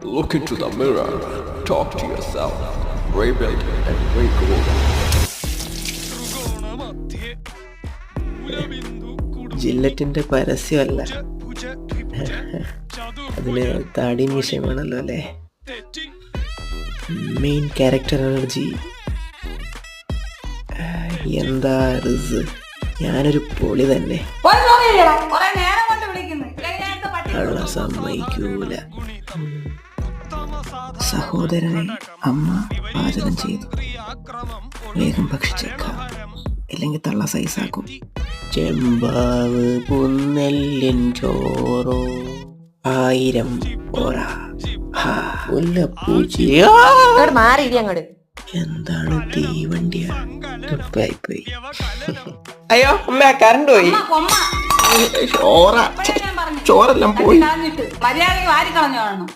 Look into the mirror. Talk to yourself. Rebuild and regrow. ജില്ലറ്റിന്റെ പരസ്യമല്ല, അതിന് താടി വിഷയമാണല്ലോ അല്ലേ. Main character energy. എന്താ റിസ്, ഞാനൊരു പൊളി തന്നെ. അള്ള സമ്മതിക്കൂല. സഹോദരനെ അമ്മ പാചകം ചെയ്തു, വേഗം ഭക്ഷിച്ചേക്കാം, ഇല്ലെങ്കിൽ തള്ള സൈസാക്കും. ചെമ്പാവ് പുന്നെല്ലിൻ ചോറോ 1000 പോറ. എന്താണ് തീവണ്ടിയാ? ട്രിപ്പായിപ്പോയി. അയ്യോ അമ്മ, കറണ്ട് പോയി. ചോറെല്ലാം പോയി. മര്യാദ വാരി കളഞ്ഞു കാണണം.